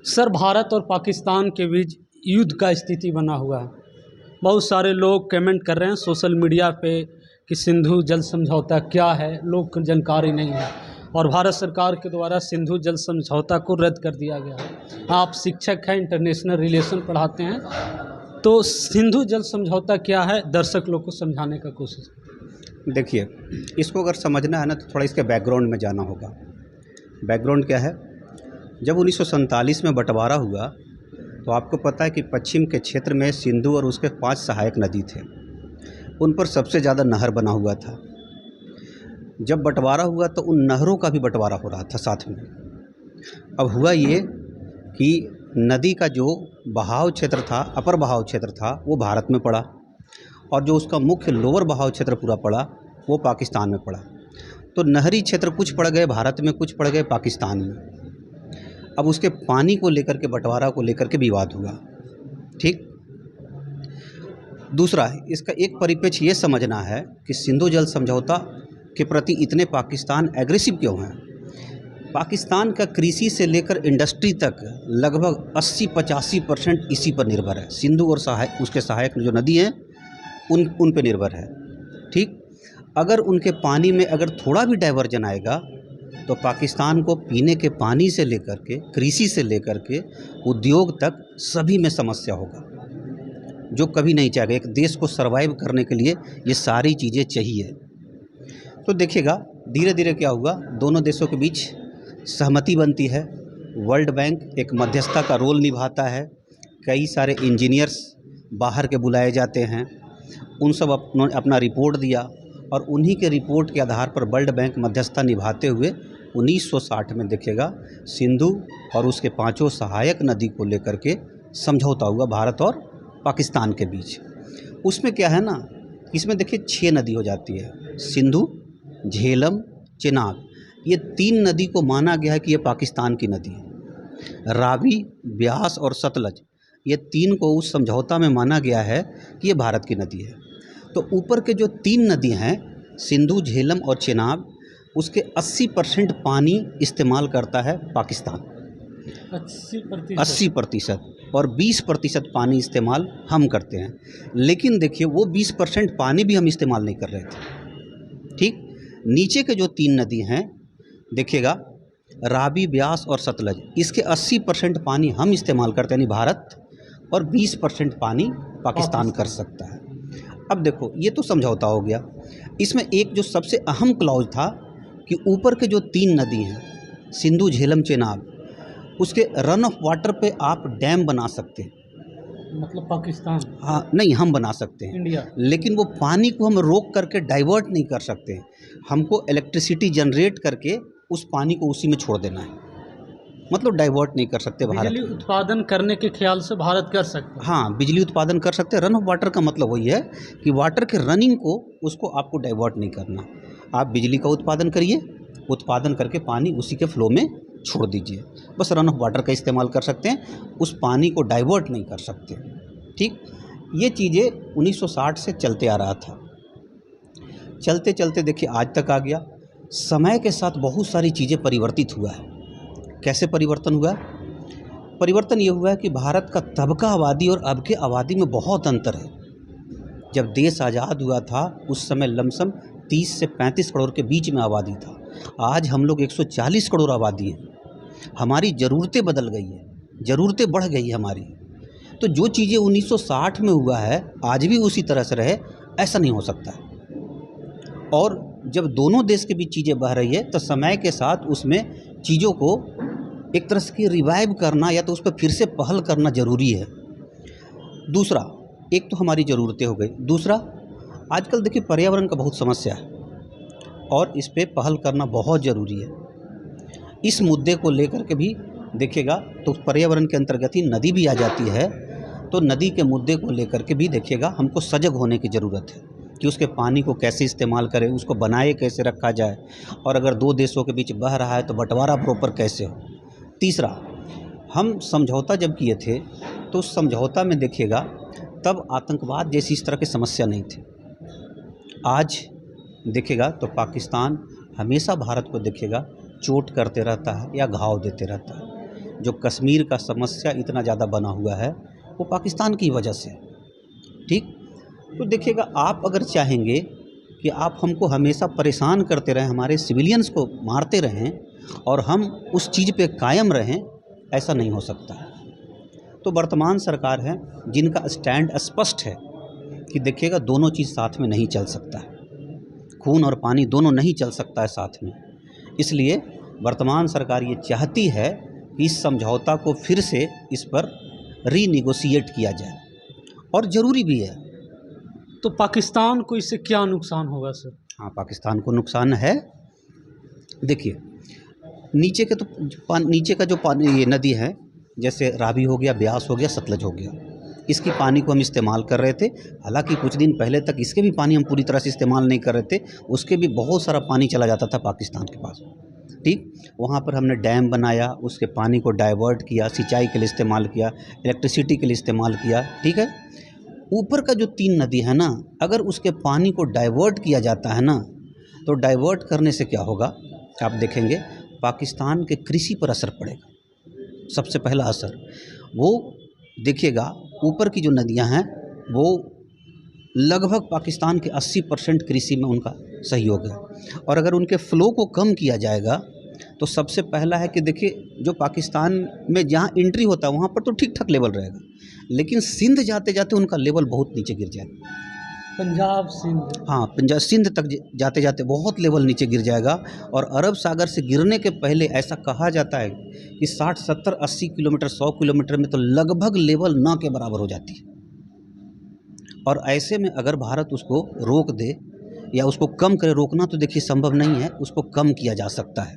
Sir, Bharat और पाकिस्तान के बीच युद्ध का स्थिति बना हुआ है। बहुत सारे लोग कमेंट कर रहे हैं सोशल मीडिया पे कि सिंधु जल समझौता क्या है, लोग को जानकारी नहीं है और भारत सरकार के द्वारा सिंधु जल समझौता को रद्द कर दिया गया है। आप शिक्षक हैं, इंटरनेशनल रिलेशन पढ़ाते हैं, तो सिंधु जल समझौता क्या है, दर्शक लोग को समझाने का कोशिश। देखिए, इसको अगर समझना है ना तो थोड़ा इसके बैकग्राउंड में जाना होगा। बैकग्राउंड क्या है? जब 1947 में बंटवारा हुआ तो आपको पता है कि पश्चिम के क्षेत्र में सिंधु और उसके 5 सहायक नदी थे, उन पर सबसे ज़्यादा नहर बना हुआ था। जब बंटवारा हुआ तो उन नहरों का भी बंटवारा हो रहा था साथ में। अब हुआ ये कि नदी का जो बहाव क्षेत्र था, अपर बहाव क्षेत्र था, वो भारत में पड़ा और जो उसका मुख्य लोअर बहाव क्षेत्र पूरा पड़ा वो पाकिस्तान में पड़ा। तो नहरी क्षेत्र कुछ पड़ गए भारत में, कुछ पड़ गए पाकिस्तान में। अब उसके पानी को लेकर के, बंटवारा को लेकर के विवाद हुआ। ठीक। दूसरा, इसका एक परिप्रेक्ष्य ये समझना है कि सिंधु जल समझौता के प्रति इतने पाकिस्तान एग्रेसिव क्यों हैं। पाकिस्तान का कृषि से लेकर इंडस्ट्री तक लगभग 80-85% इसी पर निर्भर है। सिंधु और उसके सहायक जो नदी हैं उन पे निर्भर है। ठीक। अगर उनके पानी में अगर थोड़ा भी डाइवर्जन आएगा तो पाकिस्तान को पीने के पानी से लेकर के, कृषि से लेकर के उद्योग तक सभी में समस्या होगा, जो कभी नहीं चाहेगा। एक देश को सर्वाइव करने के लिए ये सारी चीज़ें चाहिए। तो देखिएगा धीरे धीरे क्या हुआ, दोनों देशों के बीच सहमति बनती है। वर्ल्ड बैंक एक मध्यस्थता का रोल निभाता है। कई सारे इंजीनियर्स बाहर के बुलाए जाते हैं, उन सब अपना रिपोर्ट दिया और उन्हीं के रिपोर्ट के आधार पर वर्ल्ड बैंक मध्यस्थता निभाते हुए 1960 में देखिएगा सिंधु और उसके 5 सहायक नदी को लेकर के समझौता हुआ भारत और पाकिस्तान के बीच। उसमें क्या है ना, इसमें देखिए 6 नदी हो जाती है, सिंधु, झेलम, चेनाब। ये 3 नदी को माना गया है कि ये पाकिस्तान की नदी है। रावी, ब्यास और सतलज, ये 3 को उस समझौता में माना गया है कि ये भारत की नदी है। तो ऊपर के जो 3 नदी हैं, सिंधु, झेलम और चेनाब, उसके 80% पानी इस्तेमाल करता है पाकिस्तान, 80%, और 20% पानी इस्तेमाल हम करते हैं। लेकिन देखिए वो 20% पानी भी हम इस्तेमाल नहीं कर रहे थे। ठीक। नीचे के जो 3 नदी हैं देखिएगा, रावी, ब्यास और सतलज, इसके 80% पानी हम इस्तेमाल करते हैं यानी भारत, और 20% पानी पाकिस्तान कर सकता है। अब देखो ये तो समझौता हो गया। इसमें एक जो सबसे अहम क्लॉज था कि ऊपर के जो 3 नदी हैं, सिंधु, झेलम, चेनाब, उसके रन ऑफ वाटर पे आप डैम बना सकते हैं। मतलब पाकिस्तान? हाँ, नहीं, हम बना सकते हैं इंडिया। लेकिन वो पानी को हम रोक करके डाइवर्ट नहीं कर सकते। हमको इलेक्ट्रिसिटी जनरेट करके उस पानी को उसी में छोड़ देना है, मतलब डाइवर्ट नहीं कर सकते। भारत बिजली उत्पादन करने के ख्याल से भारत कर सकता है। हाँ, बिजली उत्पादन कर सकते हैं। रन ऑफ वाटर का मतलब वही है कि वाटर के रनिंग को, उसको आपको डाइवर्ट नहीं करना। आप बिजली का उत्पादन करिए, उत्पादन करके पानी उसी के फ्लो में छोड़ दीजिए, बस रन ऑफ वाटर का इस्तेमाल कर सकते हैं, उस पानी को डाइवर्ट नहीं कर सकते। ठीक। ये चीज़ें 1960 से चलते आ रहा था। चलते चलते देखिए आज तक आ गया। समय के साथ बहुत सारी चीज़ें परिवर्तित हुआ है। कैसे परिवर्तन हुआ है? परिवर्तन ये हुआ है कि भारत का तब का आबादी और अब के आबादी में बहुत अंतर है। जब देश आज़ाद हुआ था उस समय लमसम 30 से 35 करोड़ के बीच में आबादी था। आज हम लोग 140 करोड़ आबादी है। हमारी ज़रूरतें बदल गई है, ज़रूरतें बढ़ गई हमारी। तो जो चीज़ें 1960 में हुआ है आज भी उसी तरह से रहे, ऐसा नहीं हो सकता है। और जब दोनों देश के बीच चीज़ें बह रही है तो समय के साथ उसमें चीज़ों को एक तरह से रिवाइव करना या तो उस पर फिर से पहल करना ज़रूरी है। दूसरा, एक तो हमारी ज़रूरतें हो गई। दूसरा, आजकल देखिए पर्यावरण का बहुत समस्या है और इस पे पहल करना बहुत ज़रूरी है। इस मुद्दे को लेकर के भी देखिएगा तो पर्यावरण के अंतर्गत ही नदी भी आ जाती है। तो नदी के मुद्दे को लेकर के भी देखिएगा हमको सजग होने की ज़रूरत है कि उसके पानी को कैसे इस्तेमाल करें, उसको बनाए कैसे रखा जाए, और अगर 2 देशों के बीच बह रहा है तो बंटवारा प्रॉपर कैसे हो। तीसरा, हम समझौता जब किए थे तो उस समझौता में देखिएगा तब आतंकवाद जैसी इस तरह की समस्या नहीं थी। आज देखिएगा तो पाकिस्तान हमेशा भारत को देखिएगा चोट करते रहता है या घाव देते रहता है। जो कश्मीर का समस्या इतना ज़्यादा बना हुआ है वो पाकिस्तान की वजह से। ठीक, तो देखिएगा, आप अगर चाहेंगे कि आप हमको हमेशा परेशान करते रहें, हमारे सिविलियंस को मारते रहें और हम उस चीज़ पे कायम रहें, ऐसा नहीं हो सकता। तो वर्तमान सरकार है जिनका स्टैंड स्पष्ट है कि देखिएगा दोनों चीज़ साथ में नहीं चल सकता है, खून और पानी दोनों नहीं चल सकता है साथ में। इसलिए वर्तमान सरकार ये चाहती है कि इस समझौता को फिर से इस पर रीनिगोशिएट किया जाए, और ज़रूरी भी है। तो पाकिस्तान को इससे क्या नुकसान होगा सर? हाँ, पाकिस्तान को नुकसान है। देखिए, नीचे के तो नीचे का जो पानी, ये नदी है, जैसे रावी हो गया, ब्यास हो गया, सतलज हो गया, इसकी पानी को हम इस्तेमाल कर रहे थे। हालांकि कुछ दिन पहले तक इसके भी पानी हम पूरी तरह से इस्तेमाल नहीं कर रहे थे, उसके भी बहुत सारा पानी चला जाता था पाकिस्तान के पास। ठीक, वहाँ पर हमने डैम बनाया, उसके पानी को डाइवर्ट किया, सिंचाई के लिए इस्तेमाल किया, इलेक्ट्रिसिटी के लिए इस्तेमाल किया। ठीक है, ऊपर का जो 3 नदी है ना, अगर उसके पानी को डाइवर्ट किया जाता है ना, तो डाइवर्ट करने से क्या होगा आप देखेंगे, पाकिस्तान के कृषि पर असर पड़ेगा। सबसे पहला असर वो देखिएगा, ऊपर की जो नदियां हैं वो लगभग पाकिस्तान के 80% कृषि में उनका सहयोग है, और अगर उनके फ़्लो को कम किया जाएगा तो सबसे पहला है कि देखिए, जो पाकिस्तान में जहाँ एंट्री होता है वहाँ पर तो ठीक ठाक लेवल रहेगा, लेकिन सिंध जाते जाते उनका लेवल बहुत नीचे गिर जाएगा। पंजाब, सिंध। हाँ, पंजाब सिंध तक जाते जाते बहुत लेवल नीचे गिर जाएगा, और अरब सागर से गिरने के पहले ऐसा कहा जाता है कि 60, 70, 80 किलोमीटर, 100 किलोमीटर में तो लगभग लेवल ना के बराबर हो जाती है। और ऐसे में अगर भारत उसको रोक दे या उसको कम करे, रोकना तो देखिए संभव नहीं है, उसको कम किया जा सकता है,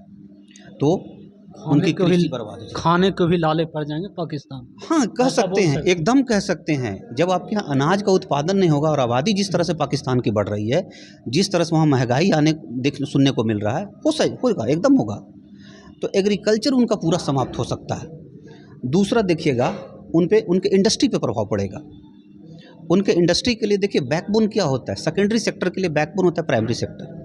तो उनकी कृषि बर्बाद हो जाएगी। खाने को भी लाले पड़ जाएंगे पाकिस्तान। हाँ, कह सकते हैं, एकदम कह सकते हैं। जब आपके यहाँ अनाज का उत्पादन नहीं होगा और आबादी जिस तरह से पाकिस्तान की बढ़ रही है, जिस तरह से वहाँ महंगाई सुनने को मिल रहा है, होगा, एकदम होगा, तो एग्रीकल्चर उनका पूरा समाप्त हो सकता है। दूसरा देखिएगा, उनके इंडस्ट्री पे प्रभाव पड़ेगा। उनके इंडस्ट्री के लिए देखिए बैकबोन क्या होता है, सेकेंडरी सेक्टर के लिए बैकबोन होता है प्राइमरी सेक्टर।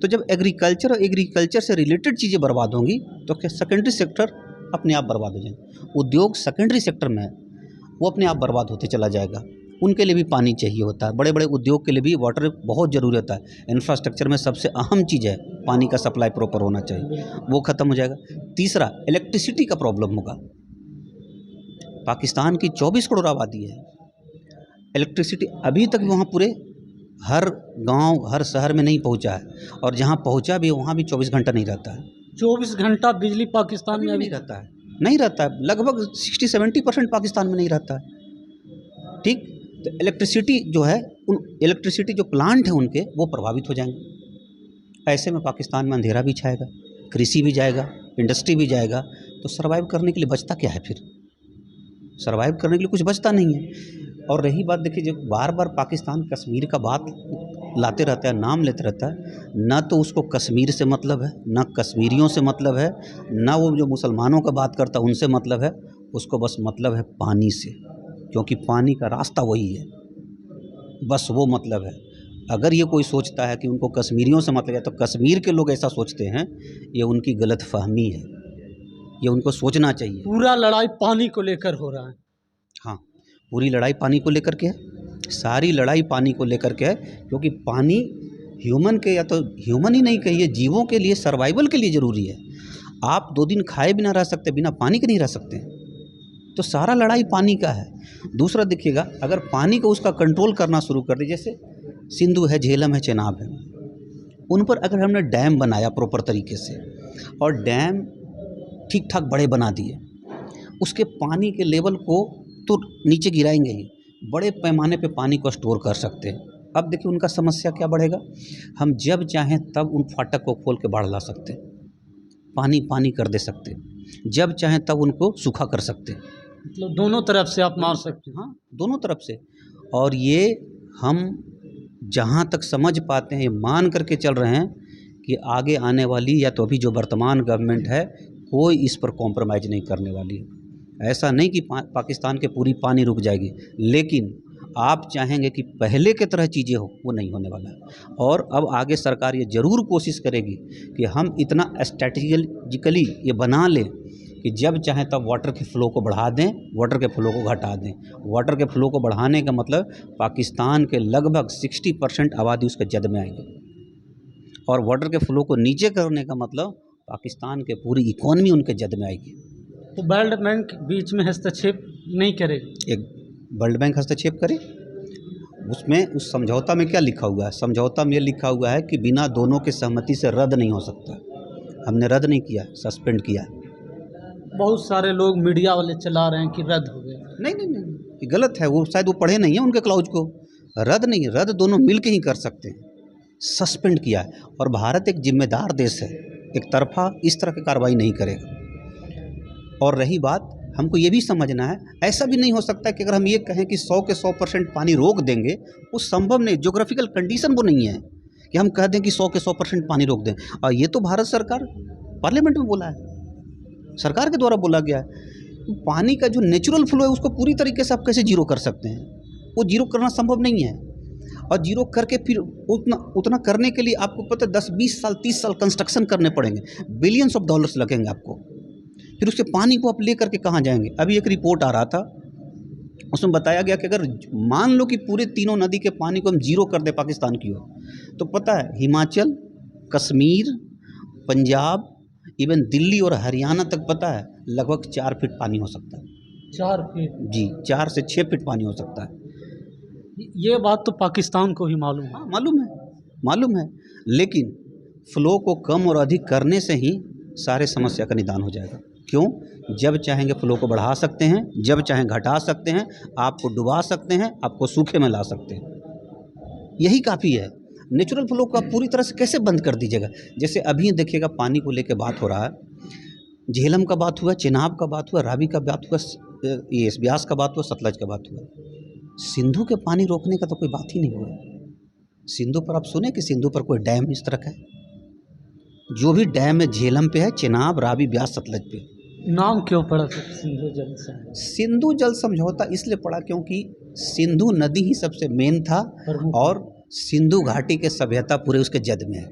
तो जब एग्रीकल्चर और एग्रीकल्चर से रिलेटेड चीज़ें बर्बाद होंगी तो क्या सेकेंडरी सेक्टर अपने आप बर्बाद हो जाएंगे। उद्योग सेकेंडरी सेक्टर में है, वो अपने आप बर्बाद होते चला जाएगा। उनके लिए भी पानी चाहिए होता है, बड़े बड़े उद्योग के लिए भी वाटर बहुत ज़रूरी होता है। इंफ्रास्ट्रक्चर में सबसे अहम चीज़ है पानी का सप्लाई प्रॉपर होना चाहिए, वो ख़त्म हो जाएगा। तीसरा, इलेक्ट्रिसिटी का प्रॉब्लम होगा। पाकिस्तान की 24 करोड़ आबादी है, इलेक्ट्रिसिटी अभी तक वहाँ पूरे हर गांव, हर शहर में नहीं पहुँचा है, और जहाँ पहुँचा भी वहाँ भी 24 घंटा नहीं रहता है। 24 घंटा बिजली पाकिस्तान में अभी नहीं रहता है, लगभग 60-70% पाकिस्तान में नहीं रहता है। ठीक, तो इलेक्ट्रिसिटी जो है, उन इलेक्ट्रिसिटी जो प्लांट हैं उनके, वो प्रभावित हो जाएंगे। ऐसे में पाकिस्तान में अंधेरा भी छाएगा, कृषि भी जाएगा, इंडस्ट्री भी जाएगा, तो सर्वाइव करने के लिए बचता क्या है फिर? सर्वाइव करने के लिए कुछ बचता नहीं है। और रही बात, देखिए, जब बार बार पाकिस्तान कश्मीर का बात लाते रहता है, नाम लेते रहता है, ना तो उसको कश्मीर से मतलब है, ना कश्मीरियों से मतलब है, ना वो जो मुसलमानों का बात करता है उनसे मतलब है, उसको बस मतलब है पानी से, क्योंकि पानी का रास्ता वही है, बस वो मतलब है। अगर ये कोई सोचता है कि उनको कश्मीरियों से मतलब है, तो कश्मीर के लोग ऐसा सोचते हैं, ये उनकी गलत फहमी है, ये उनको सोचना चाहिए। पूरा लड़ाई पानी को लेकर हो रहा है। हाँ, पूरी लड़ाई पानी को लेकर के है, सारी लड़ाई पानी को लेकर के है, क्योंकि पानी ह्यूमन के, या तो ह्यूमन ही नहीं कहिए, जीवों के लिए, सर्वाइवल के लिए ज़रूरी है। आप 2 दिन खाए बिना रह सकते, बिना पानी के नहीं रह सकते, तो सारा लड़ाई पानी का है। दूसरा देखिएगा, अगर पानी को उसका कंट्रोल करना शुरू कर दे, जैसे सिंधु है, झेलम है, चेनाब है, उन पर अगर हमने डैम बनाया प्रॉपर तरीके से, और डैम ठीक ठाक बड़े बना दिए, उसके पानी के लेवल को तो नीचे गिराएंगे ही, बड़े पैमाने पे पानी को स्टोर कर सकते हैं। अब देखिए उनका समस्या क्या बढ़ेगा, हम जब चाहें तब उन फाटक को खोल के बाढ़ ला सकते, पानी कर दे सकते, जब चाहें तब उनको सूखा कर सकते। मतलब दोनों तरफ से आप मार सकते हैं। हाँ, दोनों तरफ से। और ये हम जहाँ तक समझ पाते हैं, ये मान करके चल रहे हैं कि आगे आने वाली, या तो अभी जो वर्तमान गवर्नमेंट है, कोई इस पर कॉम्प्रोमाइज़ नहीं करने वाली है। ऐसा नहीं कि पाकिस्तान के पूरी पानी रुक जाएगी, लेकिन आप चाहेंगे कि पहले के तरह चीज़ें हो, वो नहीं होने वाला है। और अब आगे सरकार ये ज़रूर कोशिश करेगी कि हम इतना स्ट्रैटेजिकली ये बना लें कि जब चाहें तब वाटर के फ़्लो को बढ़ा दें, वाटर के फ़्लो को घटा दें। वाटर के फ़्लो को बढ़ाने का मतलब पाकिस्तान के लगभग 60% आबादी उसके जद में आएगी, और वाटर के फ़्लो को नीचे करने का मतलब पाकिस्तान के पूरी इकॉनमी उनके जद में आएगी। तो वर्ल्ड बैंक बीच में हस्तक्षेप नहीं करे? एक वर्ल्ड बैंक हस्तक्षेप करे, उसमें उस समझौता में क्या लिखा हुआ है? समझौता में ये लिखा हुआ है कि बिना दोनों के सहमति से रद्द नहीं हो सकता। हमने रद्द नहीं किया, सस्पेंड किया। बहुत सारे लोग मीडिया वाले चला रहे हैं कि रद्द हो गया। नहीं नहीं नहीं, ये गलत है। वो शायद वो पढ़े नहीं है उनके क्लाउज को। रद्द नहीं, रद्द दोनों मिल के ही कर सकते हैं। सस्पेंड किया है, और भारत एक जिम्मेदार देश है, एक तरफा इस तरह की कार्रवाई नहीं करेगा। और रही बात, हमको ये भी समझना है, ऐसा भी नहीं हो सकता कि अगर हम ये कहें कि 100 के 100% पानी रोक देंगे, वो संभव नहीं। ज्योग्राफिकल कंडीशन वो नहीं है कि हम कह दें कि 100 के 100% पानी रोक दें। और ये तो भारत सरकार पार्लियामेंट में बोला है, सरकार के द्वारा बोला गया है। पानी का जो नेचुरल फ्लो है उसको पूरी तरीके से आप कैसे जीरो कर सकते हैं? वो जीरो करना संभव नहीं है। और जीरो करके फिर उतना करने के लिए आपको पता है 10-20 साल 30 साल कंस्ट्रक्शन करने पड़ेंगे, बिलियंस ऑफ डॉलर्स लगेंगे आपको। फिर उसके पानी को आप ले करके कहाँ जाएंगे? अभी एक रिपोर्ट आ रहा था, उसमें बताया गया कि अगर मान लो कि पूरे तीनों नदी के पानी को हम जीरो कर दें पाकिस्तान की ओर, तो पता है हिमाचल, कश्मीर, पंजाब, इवन दिल्ली और हरियाणा तक पता है लगभग 4 फीट पानी हो सकता है। 4 फीट? जी, 4 से 6 फीट पानी हो सकता है। ये बात तो पाकिस्तान को ही मालूम है। हाँ, मालूम है। लेकिन फ्लो को कम और अधिक करने से ही सारे समस्या का निदान हो जाएगा। क्यों? जब चाहेंगे फ्लो को बढ़ा सकते हैं, जब चाहें घटा सकते हैं, आपको डुबा सकते हैं, आपको सूखे में ला सकते हैं। यही काफ़ी है। नेचुरल फ्लो को आप पूरी तरह से कैसे बंद कर दीजिएगा? जैसे अभी देखिएगा पानी को लेकर बात हो रहा है, झेलम का बात हुआ, चिनाब का बात हुआ, रावी का बात हुआ, ये ब्यास का बात हुआ, सतलज का बात हुआ। सिंधु के पानी रोकने का तो कोई बात ही नहीं हुआ। सिंधु पर आप सुने कि सिंधु पर कोई डैम इस तरह का है? जो भी डैम है झेलम पे है, चिनाब, रावी, ब्यास, सतलज पे। नाम क्यों पड़ा सिंधु जल समझौता? सिंधु जल समझौता इसलिए पड़ा क्योंकि सिंधु नदी ही सबसे मेन था, और सिंधु घाटी के सभ्यता पूरे उसके जद में है।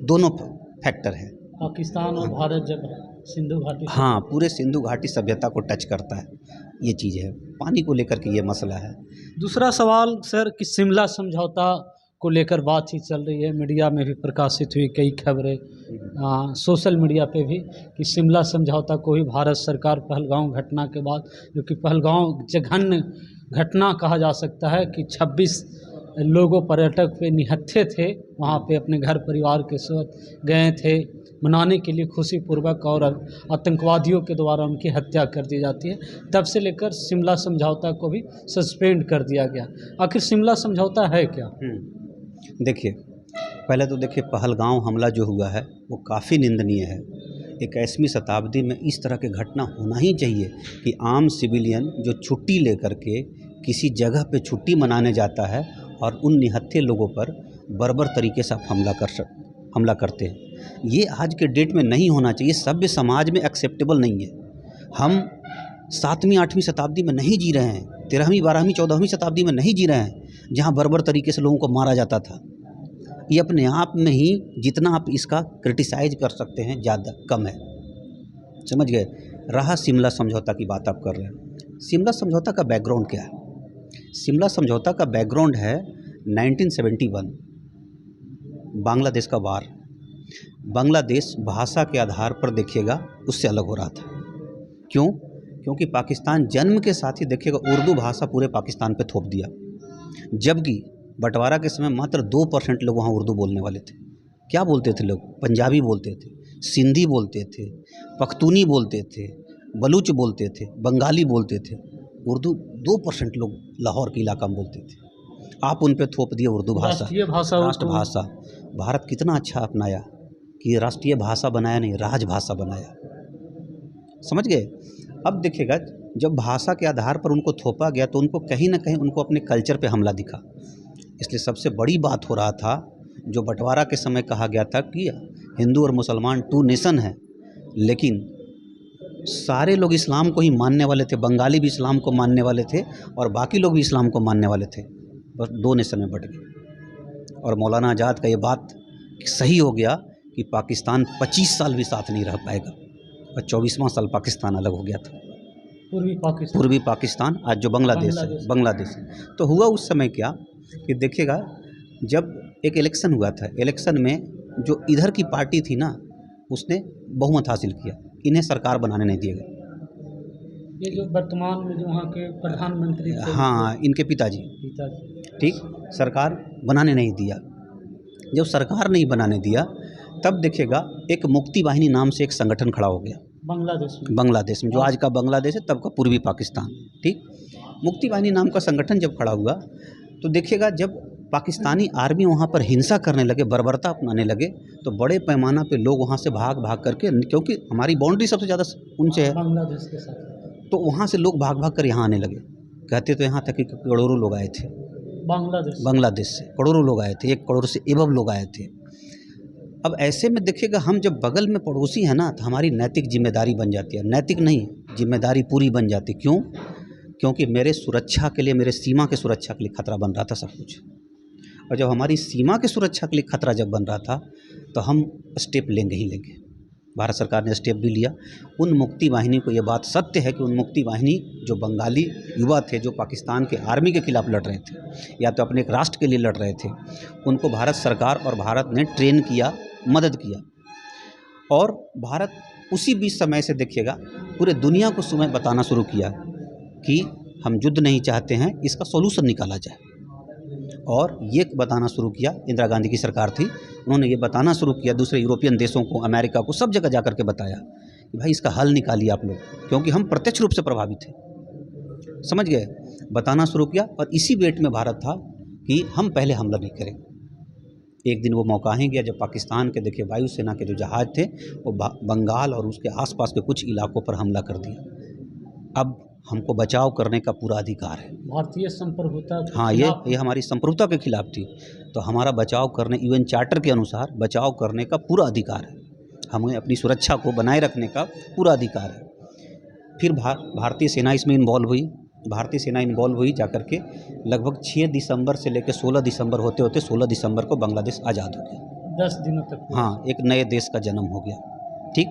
दोनों फैक्टर है। पाकिस्तान और भारत जब सिंधु घाटी, हाँ, पूरे सिंधु घाटी सभ्यता को टच करता है, ये चीज़ है। पानी को लेकर के ये मसला है। दूसरा सवाल सर कि शिमला समझौता को लेकर बातचीत चल रही है, मीडिया में भी प्रकाशित हुई कई खबरें, सोशल मीडिया पे भी, कि शिमला समझौता को ही भारत सरकार पहलगांव घटना के बाद, जो कि पहलगांव जघन्य घटना कहा जा सकता है कि 26 लोगों पर्यटक पे निहत्थे थे, वहाँ पे अपने घर परिवार के साथ गए थे मनाने के लिए खुशीपूर्वक, और आतंकवादियों के द्वारा उनकी हत्या कर दी जाती है। तब से लेकर शिमला समझौता को भी सस्पेंड कर दिया गया। आखिर शिमला समझौता है क्या? देखिए, पहले तो देखिए पहलगांव हमला जो हुआ है वो काफ़ी निंदनीय है। 21वीं शताब्दी में इस तरह की घटना होना ही चाहिए कि आम सिविलियन जो छुट्टी लेकर के किसी जगह पे छुट्टी मनाने जाता है और उन निहत्थे लोगों पर बर्बर तरीके से आप हमला करते हैं। ये आज के डेट में नहीं होना चाहिए, सभ्य समाज में एक्सेप्टेबल नहीं है। हम 7वीं 8वीं शताब्दी में नहीं जी रहे हैं, 13वीं 12वीं 14वीं शताब्दी में नहीं जी रहे हैं, जहाँ बर्बर तरीके से लोगों को मारा जाता था। ये अपने आप में ही जितना आप इसका क्रिटिसाइज कर सकते हैं ज़्यादा कम है, समझ गए। रहा शिमला समझौता की बात आप कर रहे हैं, शिमला समझौता का बैकग्राउंड क्या है? शिमला समझौता का बैकग्राउंड है 1971 बांग्लादेश का वार। बांग्लादेश भाषा के आधार पर देखिएगा उससे अलग हो रहा था। क्यों? क्योंकि पाकिस्तान जन्म के साथ ही देखिएगा उर्दू भाषा पूरे पाकिस्तान पे थोप दिया, जबकि बंटवारा के समय मात्र 2% लोग वहाँ उर्दू बोलने वाले थे। क्या बोलते थे लोग? पंजाबी बोलते थे, सिंधी बोलते थे, पख्तूनी बोलते थे, बलूच बोलते थे, बंगाली बोलते थे। उर्दू 2% लोग लाहौर के इलाका में बोलते थे। आप उन पे थोप दिए उर्दू भाषा, राष्ट्रभाषा। भारत कितना अच्छा अपनाया कि राष्ट्रीय भाषा बनाया नहीं, राजभाषा बनाया, समझ गए। अब देखिएगा जब भाषा के आधार पर उनको थोपा गया तो उनको कहीं ना कहीं उनको अपने कल्चर पे हमला दिखा। इसलिए सबसे बड़ी बात हो रहा था जो बंटवारा के समय कहा गया था कि हिंदू और मुसलमान 2 नेशन हैं, लेकिन सारे लोग इस्लाम को ही मानने वाले थे। बंगाली भी इस्लाम को मानने वाले थे और बाकी लोग भी इस्लाम को मानने वाले थे, बस 2 नेशन में बट गए। और मौलाना आज़ाद का ये बात सही हो गया कि पाकिस्तान 25 साल भी साथ नहीं रह पाएगा। और 24वां साल पाकिस्तान अलग हो गया था। पूर्वी पूर्वी पाकिस्तान। पाकिस्तान आज जो बांग्लादेश है, बांग्लादेश। तो हुआ उस समय क्या कि देखिएगा, जब एक इलेक्शन हुआ था, इलेक्शन में जो इधर की पार्टी थी ना, उसने बहुमत हासिल किया, इन्हें सरकार बनाने नहीं दिया गया। ये जो वर्तमान में जो वहाँ के प्रधानमंत्री थे, हाँ, इनके पिताजी, ठीक, सरकार बनाने नहीं दिया। जब सरकार नहीं बनाने दिया, तब देखिएगा एक मुक्ति वाहिनी नाम से एक संगठन खड़ा हो गया बांग्लादेश में, जो आज का बांग्लादेश है, तब का पूर्वी पाकिस्तान, ठीक। मुक्ति वाहिनी नाम का संगठन जब खड़ा हुआ, तो देखिएगा जब पाकिस्तानी आर्मी वहाँ पर हिंसा करने लगे, बर्बरता अपनाने लगे, तो बड़े पैमाना पे लोग वहाँ से भाग भाग करके, क्योंकि हमारी बाउंड्री सबसे ज़्यादा उनसे है, बांग्लादेश के साथ, तो वहाँ से लोग भाग भाग कर यहाँ आने लगे। कहते तो यहाँ तक कि करोड़ों लोग आए थे बांग्लादेश से, करोड़ों लोग आए थे, 1 करोड़ से एबव लोग आए थे। अब ऐसे में देखिएगा, हम जब बगल में पड़ोसी हैं ना, तो हमारी नैतिक जिम्मेदारी बन जाती है, नैतिक नहीं, जिम्मेदारी पूरी बन जाती। क्यों? क्योंकि मेरे सुरक्षा के लिए, मेरे सीमा के सुरक्षा के लिए खतरा बन रहा था सब कुछ। और जब हमारी सीमा की सुरक्षा के लिए खतरा जब बन रहा था, तो हम स्टेप लेंगे ही लेंगे। भारत सरकार ने स्टेप भी लिया। उन मुक्ति वाहिनी को, ये बात सत्य है कि उन मुक्ति वाहिनी जो बंगाली युवा थे, जो पाकिस्तान के आर्मी के खिलाफ लड़ रहे थे या तो अपने एक राष्ट्र के लिए लड़ रहे थे, उनको भारत सरकार और भारत ने ट्रेन किया, मदद किया। और भारत उसी बीच समय से देखिएगा पूरे दुनिया को सुबह बताना शुरू किया कि हम युद्ध नहीं चाहते हैं, इसका सॉल्यूशन निकाला जाए। और ये बताना शुरू किया, इंदिरा गांधी की सरकार थी, उन्होंने ये बताना शुरू किया दूसरे यूरोपियन देशों को, अमेरिका को, सब जगह जा कर के बताया कि भाई इसका हल निकालिए आप लोग, क्योंकि हम प्रत्यक्ष रूप से प्रभावित थे, समझ गए। बताना शुरू किया, और इसी वेट में भारत था कि हम पहले हमला नहीं करेंगे। एक दिन वो मौका ही गया जब पाकिस्तान के देखिए वायुसेना के जो जहाज़ थे, वो बंगाल और उसके आसपास के कुछ इलाकों पर हमला कर दिया। अब हमको बचाव करने का पूरा अधिकार है, भारतीय संप्रभुता। हाँ, ये हमारी संप्रभुता के खिलाफ थी, तो हमारा बचाव करने, यूएन चार्टर के अनुसार बचाव करने का पूरा अधिकार है, हमें अपनी सुरक्षा को बनाए रखने का पूरा अधिकार है। फिर भारतीय सेना इसमें इन्वॉल्व हुई, भारतीय सेना इन्वॉल्व हुई जाकर के लगभग 6 दिसंबर से लेकर 16 दिसंबर होते होते 16 दिसंबर को बांग्लादेश आज़ाद हो गया। 10 दिनों तक। हाँ, एक नए देश का जन्म हो गया, ठीक।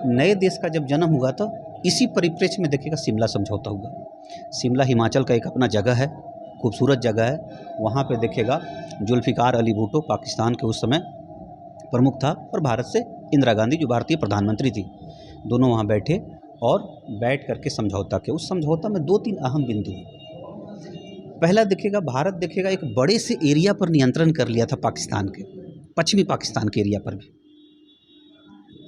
नए देश का जब जन्म हुआ, तो इसी परिप्रेक्ष्य में देखिएगा शिमला समझौता हुआ। शिमला हिमाचल का एक अपना जगह है, खूबसूरत जगह है। वहाँ पे देखिएगा जुल्फ़िकार अली भुट्टो पाकिस्तान के उस समय प्रमुख था, और भारत से इंदिरा गांधी जो भारतीय प्रधानमंत्री थी, दोनों वहाँ बैठे और बैठ करके समझौता किया। उस समझौता में 2-3 अहम बिंदु हैं। पहला देखिएगा, भारत देखिएगा एक बड़े से एरिया पर नियंत्रण कर लिया था पाकिस्तान के, पश्चिमी पाकिस्तान के एरिया पर भी।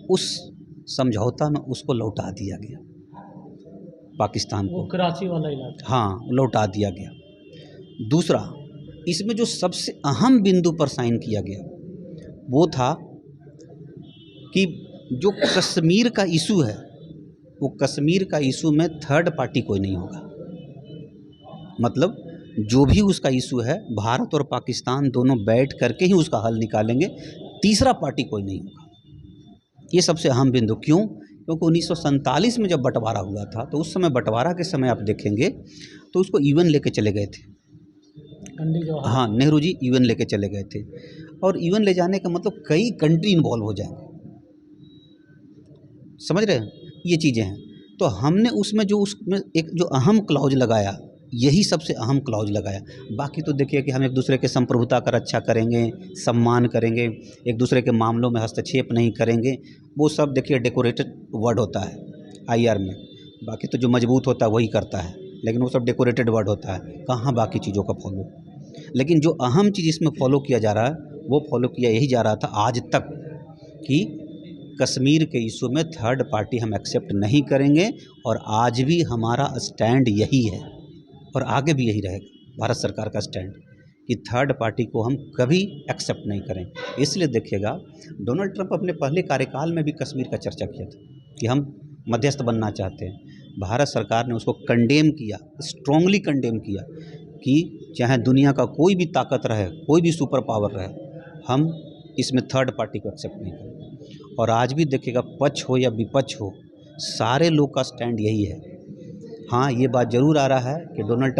उस समझौता में उसको लौटा दिया गया पाकिस्तान को, कराची वाला इलाका, हाँ, लौटा दिया गया। दूसरा, इसमें जो सबसे अहम बिंदु पर साइन किया गया वो था कि जो कश्मीर का इशू है, वो कश्मीर का इशू में थर्ड पार्टी कोई नहीं होगा। मतलब जो भी उसका इशू है, भारत और पाकिस्तान दोनों बैठ करके ही उसका हल निकालेंगे, तीसरा पार्टी कोई नहीं होगा। ये सबसे अहम बिंदु। क्यों? क्योंकि 1947 में जब बंटवारा हुआ था, तो उस समय बंटवारा के समय आप देखेंगे तो उसको यूएन लेके चले गए थे। हाँ, नेहरू जी यूएन लेके चले गए थे, और यूएन ले जाने का मतलब कई कंट्री इन्वॉल्व हो जाएंगे, समझ रहे हैं, ये चीज़ें हैं। तो हमने उसमें एक जो अहम क्लॉज लगाया, यही सबसे अहम क्लॉज लगाया। बाकी तो देखिए कि हम एक दूसरे के संप्रभुता का रक्षा करेंगे, सम्मान करेंगे, एक दूसरे के मामलों में हस्तक्षेप नहीं करेंगे, वो सब देखिए डेकोरेटेड वर्ड होता है आईआर में। बाकी तो जो मजबूत होता है वही करता है, लेकिन वो सब डेकोरेटेड वर्ड होता है, कहाँ बाकी चीज़ों का फॉलो। लेकिन जो अहम चीज़ इसमें फॉलो किया जा रहा है, वो फॉलो किया यही जा रहा था आज तक कि कश्मीर के इशू में थर्ड पार्टी हम एक्सेप्ट नहीं करेंगे, और आज भी हमारा स्टैंड यही है और आगे भी यही रहेगा भारत सरकार का स्टैंड कि थर्ड पार्टी को हम कभी एक्सेप्ट नहीं करें। इसलिए देखिएगा, डोनाल्ड ट्रंप अपने पहले कार्यकाल में भी कश्मीर का चर्चा किया था कि हम मध्यस्थ बनना चाहते हैं। भारत सरकार ने उसको कंडेम किया, स्ट्रांगली कंडेम किया कि चाहे दुनिया का कोई भी ताकत रहे, कोई भी सुपर पावर रहे, हम इसमें थर्ड पार्टी को एक्सेप्ट नहीं करें। और आज भी देखिएगा, पक्ष हो या विपक्ष हो, सारे लोग का स्टैंड यही है। हाँ, ये बात ज़रूर आ रहा है कि डोनाल्ड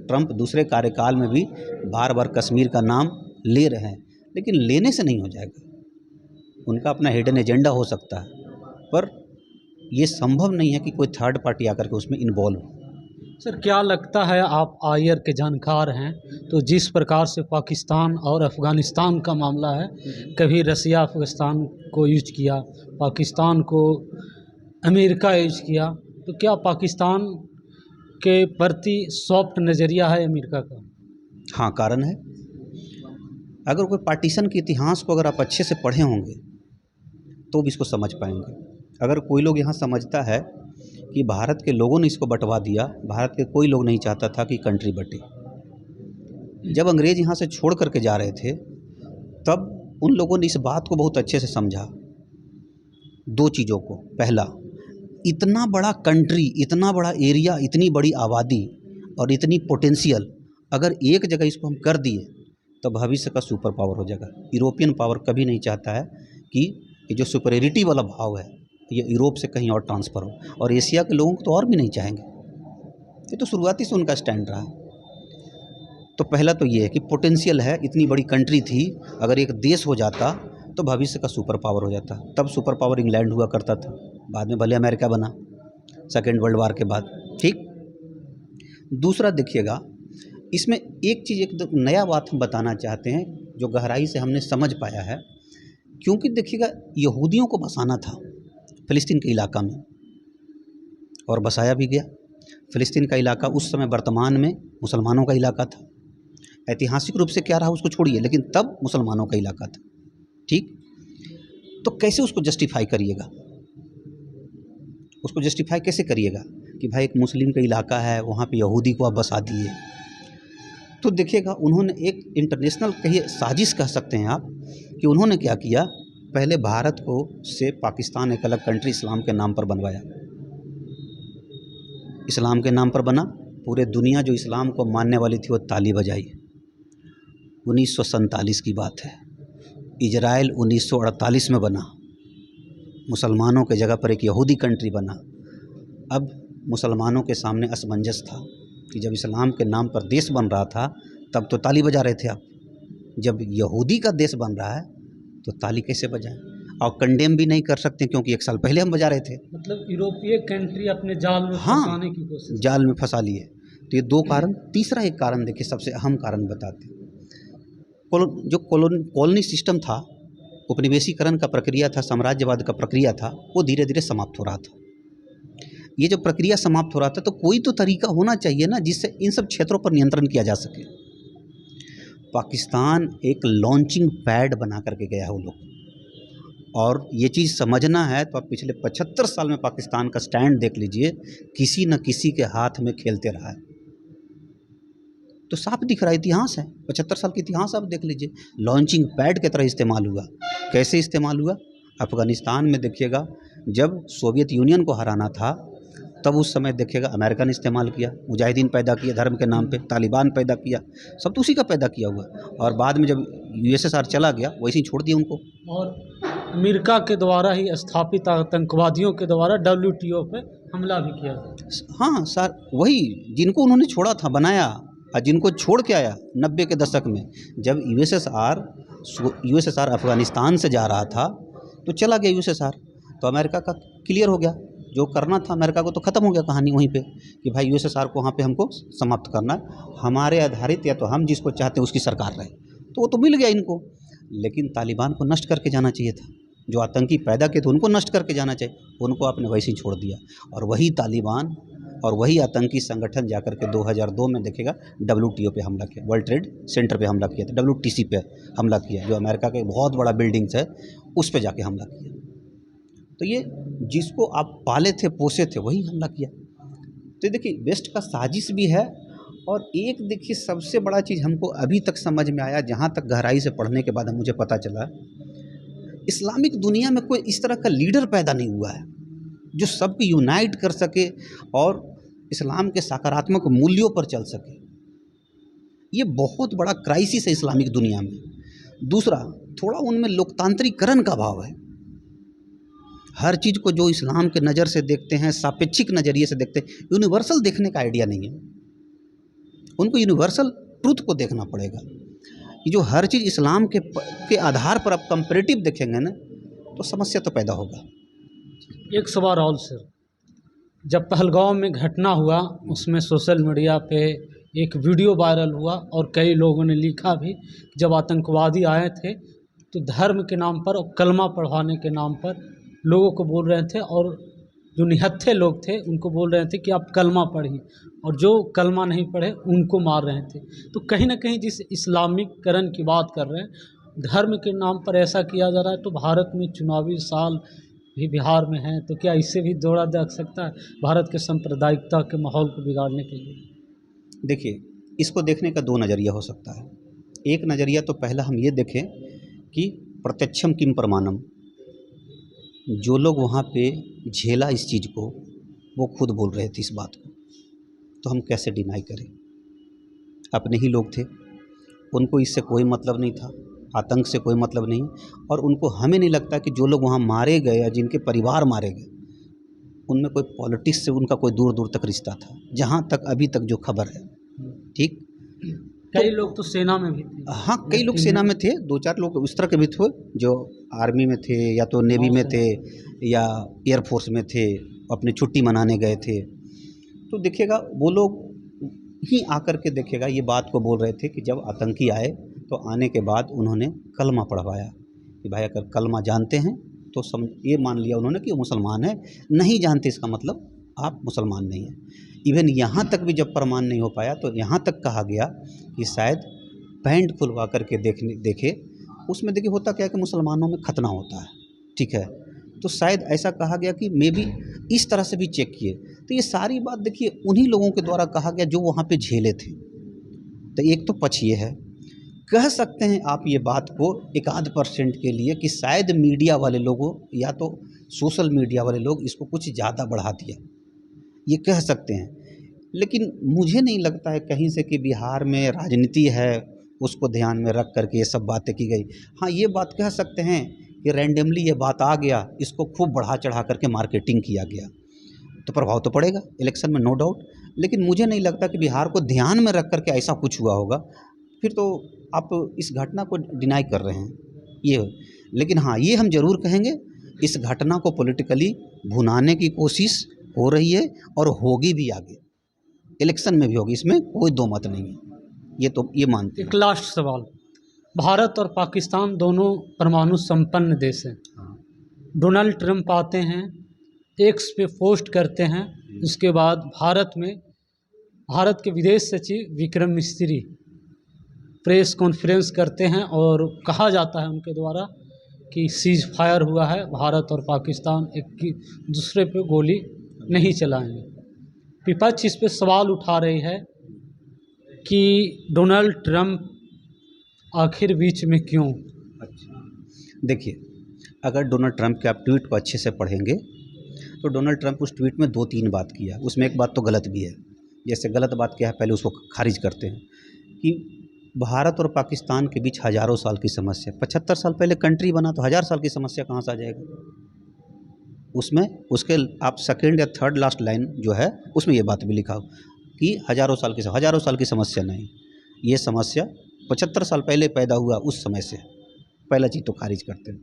ट्रंप दूसरे कार्यकाल में भी बार बार कश्मीर का नाम ले रहे हैं, लेकिन लेने से नहीं हो जाएगा। उनका अपना हिडन एजेंडा हो सकता है, पर ये संभव नहीं है कि कोई थर्ड पार्टी आकर के उसमें इन्वॉल्व हो। सर क्या लगता है, आप आयर के जानकार हैं, तो जिस प्रकार से पाकिस्तान और अफ़गानिस्तान का मामला है, कभी रसिया अफ़गानिस्तान को यूज किया, पाकिस्तान को अमेरिका यूज किया, तो क्या पाकिस्तान के प्रति सॉफ्ट नज़रिया है अमेरिका का? हाँ, कारण है। अगर कोई पार्टीशन के इतिहास को अगर आप अच्छे से पढ़े होंगे तो भी इसको समझ पाएंगे। अगर कोई लोग यहाँ समझता है कि भारत के लोगों ने इसको बंटवा दिया, भारत के कोई लोग नहीं चाहता था कि कंट्री बटे। जब अंग्रेज़ यहाँ से छोड़ करके जा रहे थे तब उन लोगों ने इस बात को बहुत अच्छे से समझा, दो चीज़ों को। पहला, इतना बड़ा कंट्री, इतना बड़ा एरिया, इतनी बड़ी आबादी और इतनी पोटेंशियल अगर एक जगह इसको हम कर दिए तो भविष्य का सुपर पावर हो जाएगा। यूरोपियन पावर कभी नहीं चाहता है कि ये जो सुपरियरिटी वाला भाव है ये यूरोप से कहीं और ट्रांसफ़र हो, और एशिया के लोगों को तो और भी नहीं चाहेंगे। ये तो शुरुआती से उनका स्टैंड रहा है। तो पहला तो ये है कि पोटेंशियल है, इतनी बड़ी कंट्री थी, अगर एक देश हो जाता तो भविष्य का सुपर पावर हो जाता। तब सुपर पावर इंग्लैंड हुआ करता था, बाद में भले अमेरिका बना सेकेंड वर्ल्ड वार के बाद। ठीक। दूसरा देखिएगा, इसमें एक चीज़ एकदम नया बात हम बताना चाहते हैं जो गहराई से हमने समझ पाया है। क्योंकि देखिएगा, यहूदियों को बसाना था फ़िलिस्तीन के इलाका में और बसाया भी गया। फ़िलिस्तीन का इलाका उस समय वर्तमान में मुसलमानों का इलाका था। ऐतिहासिक रूप से क्या रहा उसको छोड़िए, लेकिन तब मुसलमानों का इलाका था। ठीक। तो कैसे उसको जस्टिफाई करिएगा? उसको जस्टिफाई कैसे करिएगा कि भाई एक मुस्लिम का इलाका है, वहाँ पे यहूदी को आप बसा दिए? तो देखिएगा, उन्होंने एक इंटरनेशनल कहिए साजिश कह सकते हैं आप, कि उन्होंने क्या किया, पहले भारत को से पाकिस्तान एक अलग कंट्री इस्लाम के नाम पर बनवाया। इस्लाम के नाम पर बना, पूरे दुनिया जो इस्लाम को मानने वाली थी वो ताली बजाई। 1947 की बात है। इजराइल 1948 में बना, मुसलमानों के जगह पर एक यहूदी कंट्री बना। अब मुसलमानों के सामने असमंजस था कि जब इस्लाम के नाम पर देश बन रहा था तब तो ताली बजा रहे थे आप, जब यहूदी का देश बन रहा है तो ताली कैसे बजाएं? और कंडेम भी नहीं कर सकते क्योंकि एक साल पहले हम बजा रहे थे। मतलब यूरोपीय कंट्री अपने जाल में हाँ, फंसाने की कोशिश। जाल में फंसा लिए। तो ये दो कारण। तीसरा एक कारण देखिए, सबसे अहम कारण बताते हैं। जो कॉलोनी सिस्टम था, उपनिवेशीकरण का प्रक्रिया था, साम्राज्यवाद का प्रक्रिया था, वो धीरे धीरे समाप्त हो रहा था। ये जो प्रक्रिया समाप्त हो रहा था तो कोई तो तरीका होना चाहिए ना जिससे इन सब क्षेत्रों पर नियंत्रण किया जा सके। पाकिस्तान एक लॉन्चिंग पैड बना करके गया है वो लोग, और ये चीज़ समझना है तो आप पिछले 75 साल में पाकिस्तान का स्टैंड देख लीजिए, किसी न किसी के हाथ में खेलते रहा है। तो साफ दिख रहा है, इतिहास है, 75 साल का इतिहास आप देख लीजिए। लॉन्चिंग पैड की तरह इस्तेमाल हुआ। कैसे इस्तेमाल हुआ? अफ़गानिस्तान में देखिएगा, जब सोवियत यूनियन को हराना था तब उस समय देखिएगा अमेरिका ने इस्तेमाल किया, मुजाहिदीन पैदा किया धर्म के नाम पे, तालिबान पैदा किया, सब तो उसी का पैदा किया हुआ। और बाद में जब यूएसएसआर चला गया वैसे ही छोड़ दिया उनको। और अमेरिका के द्वारा ही स्थापित आतंकवादियों के द्वारा WTO पे हमला भी किया गया। हाँ सर, वही जिनको उन्होंने छोड़ा था, बनाया, और जिनको छोड़ के आया 90 के दशक में, जब यूएसएसआर अफ़गानिस्तान से जा रहा था तो चला गया यूएसएसआर, तो अमेरिका का क्लियर हो गया, जो करना था अमेरिका को तो ख़त्म हो गया कहानी वहीं पे, कि भाई यूएसएसआर को वहाँ पे हमको समाप्त करना है, हमारे आधारित या तो हम जिसको चाहते हैं उसकी सरकार रहे। तो वो तो मिल गया इनको, लेकिन तालिबान को नष्ट करके जाना चाहिए था। जो आतंकी पैदा किए थे उनको नष्ट करके जाना चाहिए, उनको आपने वैसे ही छोड़ दिया। और वही तालिबान और वही आतंकी संगठन जाकर के 2002 में देखेगा WTO पे हमला किया, वर्ल्ड ट्रेड सेंटर पे हमला किया था, WTC पे हमला किया, जो अमेरिका का एक बहुत बड़ा बिल्डिंग्स है उस पे जाके हमला किया। तो ये जिसको आप पाले थे पोसे थे वही हमला किया। तो देखिए, वेस्ट का साजिश भी है। और एक देखिए सबसे बड़ा चीज़ हमको अभी तक समझ में आया, जहाँ तक गहराई से पढ़ने के बाद मुझे पता चला, इस्लामिक दुनिया में कोई इस तरह का लीडर पैदा नहीं हुआ है जो सबको यूनाइट कर सके और इस्लाम के सकारात्मक मूल्यों पर चल सके। ये बहुत बड़ा क्राइसिस है इस्लामिक दुनिया में। दूसरा, थोड़ा उनमें लोकतांत्रिकरण का भाव है। हर चीज़ को जो इस्लाम के नज़र से देखते हैं, सापेक्षिक नज़रिए से देखते हैं, यूनिवर्सल देखने का आइडिया नहीं है। उनको यूनिवर्सल ट्रूथ को देखना पड़ेगा। ये जो हर चीज़ इस्लाम के आधार पर आप कंपैरेटिव देखेंगे ना तो समस्या तो पैदा होगा। एक सवाल और सर, जब पहलगाम में घटना हुआ उसमें सोशल मीडिया पे एक वीडियो वायरल हुआ और कई लोगों ने लिखा भी, जब आतंकवादी आए थे तो धर्म के नाम पर और कलमा पढ़वाने के नाम पर लोगों को बोल रहे थे, और जो निहत्थे लोग थे उनको बोल रहे थे कि आप कलमा पढ़िए, और जो कलमा नहीं पढ़े उनको मार रहे थे। तो कहीं ना कहीं जिस इस्लामीकरण की बात कर रहे हैं, धर्म के नाम पर ऐसा किया जा रहा है। तो भारत में चुनावी साल भी बिहार में है, तो क्या इससे भी जोड़ा जा सकता है भारत के सांप्रदायिकता के माहौल को बिगाड़ने के लिए? देखिए, इसको देखने का दो नज़रिया हो सकता है। एक नज़रिया तो पहला हम ये देखें कि प्रत्यक्षम किम प्रमाणम, जो लोग वहाँ पे झेला इस चीज़ को, वो खुद बोल रहे थे इस बात को, तो हम कैसे डिनाई करें? अपने ही लोग थे, उनको इससे कोई मतलब नहीं था, आतंक से कोई मतलब नहीं, और उनको, हमें नहीं लगता कि जो लोग वहाँ मारे गए या जिनके परिवार मारे गए, उनमें कोई पॉलिटिक्स से उनका कोई दूर दूर तक रिश्ता था, जहाँ तक अभी तक जो खबर है। ठीक, कई लोग तो सेना में भी थे। हाँ, कई लोग सेना में थे, दो चार लोग उस तरह के भी थे जो आर्मी में थे या तो नेवी में थे या एयरफोर्स में थे, अपनी छुट्टी मनाने गए थे। तो देखिएगा वो लोग ही आकर के देखिएगा ये बात को बोल रहे थे कि जब आतंकी आए तो आने के बाद उन्होंने कलमा पढ़वाया कि भाई अगर कलमा जानते हैं तो समझ, ये मान लिया उन्होंने कि वो मुसलमान है, नहीं जानते इसका मतलब आप मुसलमान नहीं हैं। इवन यहाँ तक भी जब प्रमाण नहीं हो पाया तो यहाँ तक कहा गया कि शायद पैंट खुलवा करके देखे, उसमें देखिए होता क्या है कि मुसलमानों में खतना होता है, ठीक है, तो शायद ऐसा कहा गया कि मे बी इस तरह से भी चेक किए। तो ये सारी बात देखिए उन्हीं लोगों के द्वारा कहा गया जो वहाँ पे झेले थे। तो एक तो पक्ष ये है, कह सकते हैं आप ये बात को 1-8% के लिए कि शायद मीडिया वाले लोगों या तो सोशल मीडिया वाले लोग इसको कुछ ज़्यादा बढ़ा दिया, ये कह सकते हैं। लेकिन मुझे नहीं लगता है कहीं से कि बिहार में राजनीति है उसको ध्यान में रख करके ये सब बातें की गई। हाँ, ये बात कह सकते हैं कि रैंडमली ये बात आ गया, इसको खूब बढ़ा चढ़ा करके मार्केटिंग किया गया, तो प्रभाव तो पड़ेगा इलेक्शन में, नो डाउट। लेकिन मुझे नहीं लगता कि बिहार को ध्यान में रख करके ऐसा कुछ हुआ होगा। फिर तो आप इस घटना को डिनाई कर रहे हैं ये। लेकिन हाँ, ये हम ज़रूर कहेंगे, इस घटना को पॉलिटिकली भुनाने की कोशिश हो रही है और होगी भी, आगे इलेक्शन में भी होगी, इसमें कोई दो मत नहीं है, ये तो ये मानते हैं। एक लास्ट सवाल, भारत और पाकिस्तान दोनों परमाणु संपन्न देश हैं। डोनाल्ड ट्रंप आते हैं, एक्स पे पोस्ट करते हैं, उसके बाद भारत के विदेश सचिव विक्रम मिस्री प्रेस कॉन्फ्रेंस करते हैं और कहा जाता है उनके द्वारा कि सीज फायर हुआ है, भारत और पाकिस्तान एक दूसरे पे गोली नहीं चलाएंगे। विपक्ष इस पे सवाल उठा रही है कि डोनाल्ड ट्रंप आखिर बीच में क्यों? अच्छा, देखिए, अगर डोनाल्ड ट्रंप के आप ट्वीट को अच्छे से पढ़ेंगे तो डोनाल्ड ट्रंप उस ट्वीट में 2-3 बात किया, उसमें एक बात तो गलत भी है। जैसे गलत बात क्या है, पहले उसको खारिज करते हैं कि भारत और पाकिस्तान के बीच हज़ारों साल की समस्या, 75 साल पहले कंट्री बना तो 1000 साल की समस्या कहाँ से आ जाएगा? उसमें उसके आप सेकेंड या थर्ड लास्ट लाइन जो है उसमें ये बात भी लिखा हो कि हज़ारों साल की समस्या नहीं, ये समस्या 75 साल पहले पैदा हुआ, उस समय से। पहला चीज़ तो खारिज करते हैं।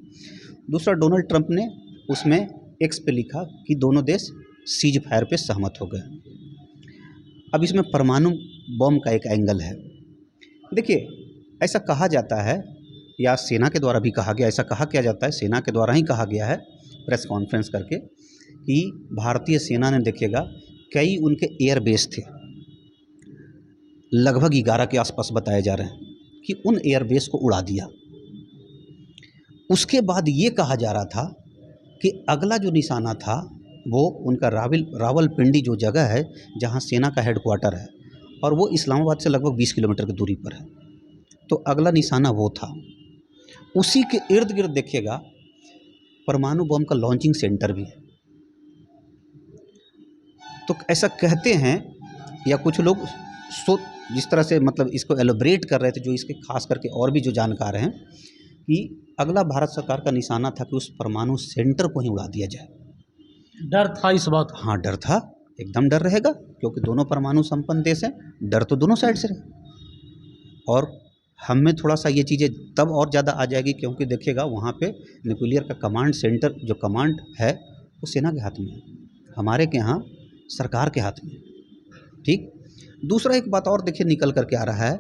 दूसरा, डोनाल्ड ट्रंप ने उसमें एक्स पे लिखा कि दोनों देश सीज फायर पे सहमत हो गए। अब इसमें परमाणु बम का एक एंगल है। देखिए, ऐसा कहा जाता है या सेना के द्वारा भी कहा गया, ऐसा कहा क्या जाता है, सेना के द्वारा ही कहा गया है प्रेस कॉन्फ्रेंस करके कि भारतीय सेना ने, देखिएगा, कई उनके एयर बेस थे, लगभग 11 के आसपास बताए जा रहे हैं, कि उन एयर बेस को उड़ा दिया। उसके बाद ये कहा जा रहा था कि अगला जो निशाना था वो उनका रावलपिंडी जो जगह है जहाँ सेना का हेडक्वार्टर है, और वो इस्लामाबाद से लगभग 20 किलोमीटर की दूरी पर है, तो अगला निशाना वो था। उसी के इर्द गिर्द देखिएगा परमाणु बम का लॉन्चिंग सेंटर भी है। तो ऐसा कहते हैं या कुछ लोग जिस तरह से मतलब इसको एलोब्रेट कर रहे थे, जो इसके खास करके और भी जो जानकार हैं, कि अगला भारत सरकार का निशाना था कि उस परमाणु सेंटर को ही उड़ा दिया जाए। डर था इस बात? हाँ, डर था, एकदम डर रहेगा, क्योंकि दोनों परमाणु संपन्न देश हैं, डर तो दोनों साइड से रहे। और हम में थोड़ा सा ये चीज़ें तब और ज़्यादा आ जाएगी क्योंकि देखिएगा वहाँ पे न्यूक्लियर का कमांड सेंटर जो कमांड है वो सेना के हाथ में है, हमारे के यहाँ सरकार के हाथ में है। ठीक। दूसरा एक बात और देखिए निकल करके आ रहा है,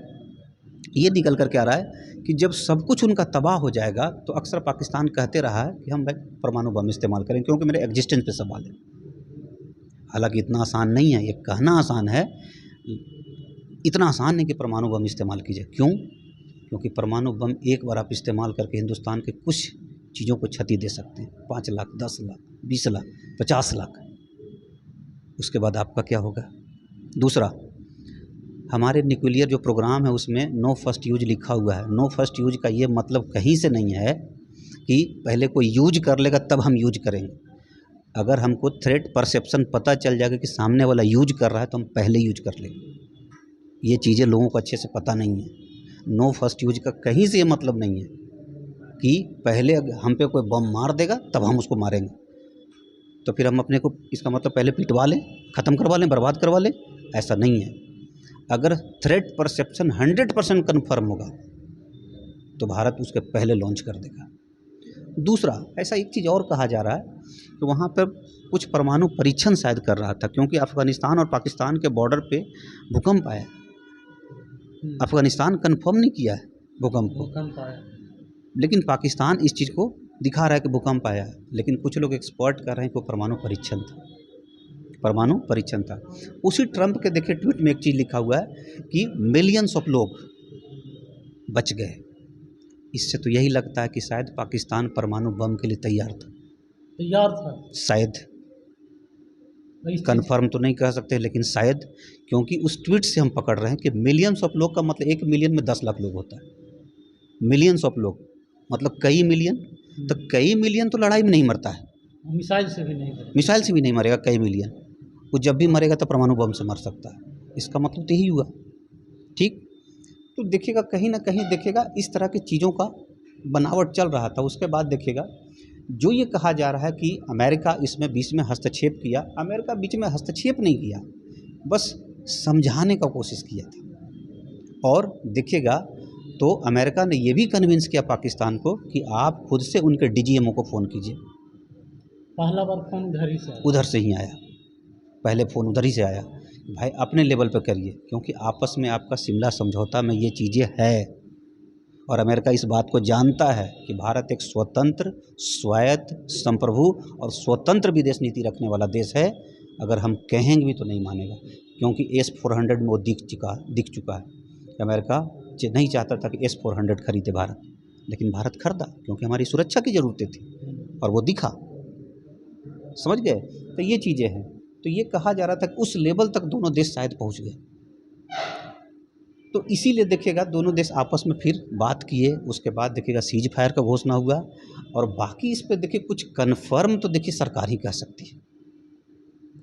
ये निकल करके आ रहा है कि जब सब कुछ उनका तबाह हो जाएगा तो अक्सर पाकिस्तान कहते रहा है कि हम भाई परमाणु बम इस्तेमाल करें, क्योंकि मेरे एग्जिस्टेंस पे सवाल है। हालांकि इतना आसान नहीं है, ये कहना आसान है, इतना आसान नहीं कि परमाणु बम इस्तेमाल कीजिए। क्यों? क्योंकि परमाणु बम एक बार आप इस्तेमाल करके हिंदुस्तान के कुछ चीज़ों को क्षति दे सकते हैं, 5 लाख, 10 लाख, 20 लाख, 50 लाख। उसके बाद आपका क्या होगा? दूसरा, हमारे न्यूक्लियर जो प्रोग्राम है उसमें नो फर्स्ट यूज लिखा हुआ है। नो फर्स्ट यूज का ये मतलब कहीं से नहीं है कि पहले कोई यूज कर लेगा तब हम यूज करेंगे। अगर हमको थ्रेट परसेप्शन पता चल जाएगा कि सामने वाला यूज कर रहा है तो हम पहले यूज कर लेंगे। ये चीज़ें लोगों को अच्छे से पता नहीं है। नो फर्स्ट यूज का कहीं से ये मतलब नहीं है कि पहले हम पे कोई बम मार देगा तब हम उसको मारेंगे, तो फिर हम अपने को इसका मतलब पहले पिटवा लें, ख़त्म करवा लें, बर्बाद करवा लें। ऐसा नहीं है। अगर थ्रेट परसेप्शन 100% कन्फर्म होगा तो भारत उसके पहले लॉन्च कर देगा। दूसरा, ऐसा एक चीज़ और कहा जा रहा है कि वहाँ पर कुछ परमाणु परीक्षण शायद कर रहा था, क्योंकि अफ़गानिस्तान और पाकिस्तान के बॉर्डर पे भूकंप आया। अफ़गानिस्तान कन्फर्म नहीं किया है भूकंप को, लेकिन पाकिस्तान इस चीज़ को दिखा रहा है कि भूकंप आया है। लेकिन कुछ लोग एक्सपर्ट कर रहे हैं कि वो परमाणु परीक्षण था, परमाणु परीक्षण था। उसी ट्रंप के देखिए ट्वीट में एक चीज़ लिखा हुआ है कि मिलियंस ऑफ लोग बच गए। इससे तो यही लगता है कि शायद पाकिस्तान परमाणु बम के लिए तैयार था शायद, कन्फर्म तो नहीं कह सकते लेकिन शायद, क्योंकि उस ट्वीट से हम पकड़ रहे हैं कि मिलियंस ऑफ लोग का मतलब 1 मिलियन में 10 लाख लोग होता है। मिलियंस ऑफ लोग मतलब कई मिलियन, तो कई मिलियन तो लड़ाई में नहीं मरता है, मिसाइल से भी नहीं मरेगा कई मिलियन। वो जब भी मरेगा तो परमाणु बम से मर सकता है। इसका मतलब तो यही हुआ। ठीक। तो देखिएगा कहीं ना कहीं देखिएगा इस तरह की चीज़ों का बनावट चल रहा था। उसके बाद देखिएगा जो ये कहा जा रहा है कि अमेरिका इसमें बीच में हस्तक्षेप किया, अमेरिका बीच में हस्तक्षेप नहीं किया, बस समझाने का कोशिश किया था। और देखिएगा तो अमेरिका ने ये भी कन्विंस किया पाकिस्तान को कि आप खुद से उनके डीजीएमओ को फ़ोन कीजिए। पहला बार फ़ोन उधर से ही आया, पहले फ़ोन उधर ही से आया। भाई अपने लेवल पर करिए, क्योंकि आपस में आपका शिमला समझौता में ये चीज़ें है और अमेरिका इस बात को जानता है कि भारत एक स्वतंत्र, स्वायत्त, संप्रभु और स्वतंत्र विदेश नीति रखने वाला देश है। अगर हम कहेंगे भी तो नहीं मानेगा, क्योंकि S-400 में वो दिख चुका है। अमेरिका नहीं चाहता था कि S-400 खरीदे भारत, लेकिन भारत खरीदा क्योंकि हमारी सुरक्षा की ज़रूरतें थी और वो दिखा। समझ गए? तो ये चीज़ें हैं। तो ये कहा जा रहा था कि उस लेवल तक दोनों देश शायद पहुंच गए। तो इसीलिए देखिएगा दोनों देश आपस में फिर बात किए। उसके बाद देखिएगा सीज फायर का घोषणा हुआ और बाकी इस पे देखिए कुछ कन्फर्म तो देखिए सरकार ही कह सकती है,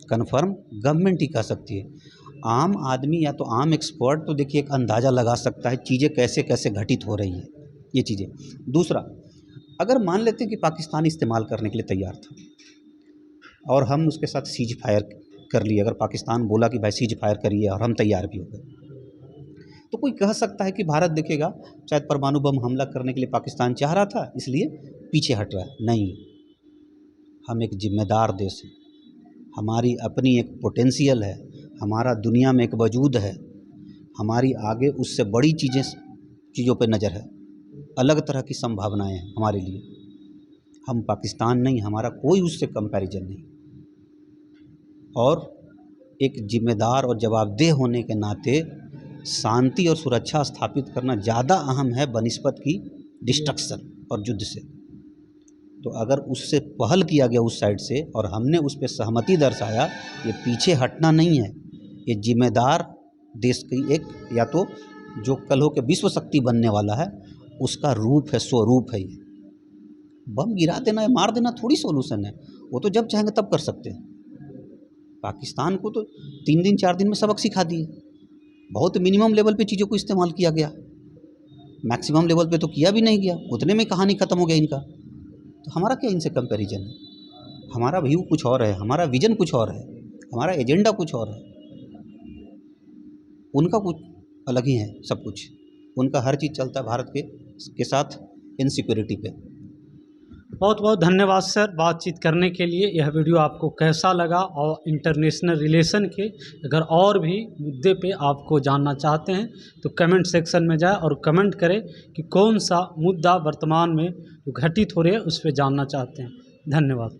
कन्फर्म गवर्नमेंट ही कह सकती है। आम आदमी या तो आम एक्सपर्ट तो देखिए एक अंदाज़ा लगा सकता है चीज़ें कैसे कैसे घटित हो रही है ये चीज़ें। दूसरा, अगर मान लेते हैं कि पाकिस्तान इस्तेमाल करने के लिए तैयार था और हम उसके साथ सीज फायर कर लिए, अगर पाकिस्तान बोला कि भाई सीज फायर करिए और हम तैयार भी हो गए, तो कोई कह सकता है कि भारत देखिएगा शायद परमाणु बम हमला करने के लिए पाकिस्तान चाह रहा था इसलिए पीछे हट रहा है। नहीं, हम एक जिम्मेदार देश हैं, हमारी अपनी एक पोटेंशियल है, हमारा दुनिया में एक वजूद है, हमारी आगे उससे बड़ी चीज़ों पे नज़र है, अलग तरह की संभावनाएं हैं हमारे लिए। हम पाकिस्तान नहीं, हमारा कोई उससे कंपैरिजन नहीं। और एक जिम्मेदार और जवाबदेह होने के नाते शांति और सुरक्षा स्थापित करना ज़्यादा अहम है बनिस्बत की डिस्ट्रक्शन और युद्ध से। तो अगर उससे पहल किया गया उस साइड से और हमने उस पर सहमति दर्शाया, ये पीछे हटना नहीं है, ये जिम्मेदार देश की एक, या तो जो कल हो के विश्व शक्ति बनने वाला है उसका रूप है, स्वरूप है। ये बम गिरा देना या मार देना थोड़ी सॉल्यूशन है, वो तो जब चाहेंगे तब कर सकते हैं। पाकिस्तान को तो 3 दिन 4 दिन में सबक सिखा दिए। बहुत मिनिमम लेवल पे चीज़ों को इस्तेमाल किया गया, मैक्सिमम लेवल पे तो किया भी नहीं गया, उतने में कहानी ख़त्म हो गया इनका। तो हमारा क्या इनसे कंपैरिजन है? हमारा व्यू कुछ और है, हमारा विजन कुछ और है, हमारा एजेंडा कुछ और है। उनका कुछ अलग ही है, सब कुछ उनका हर चीज़ चलता है भारत के साथ इनसिक्योरिटी पे। बहुत बहुत धन्यवाद सर बातचीत करने के लिए। यह वीडियो आपको कैसा लगा और इंटरनेशनल रिलेशन के अगर और भी मुद्दे पे आपको जानना चाहते हैं तो कमेंट सेक्शन में जाए और कमेंट करें कि कौन सा मुद्दा वर्तमान में जो घटित हो रहे हैं उस पर जानना चाहते हैं। धन्यवाद।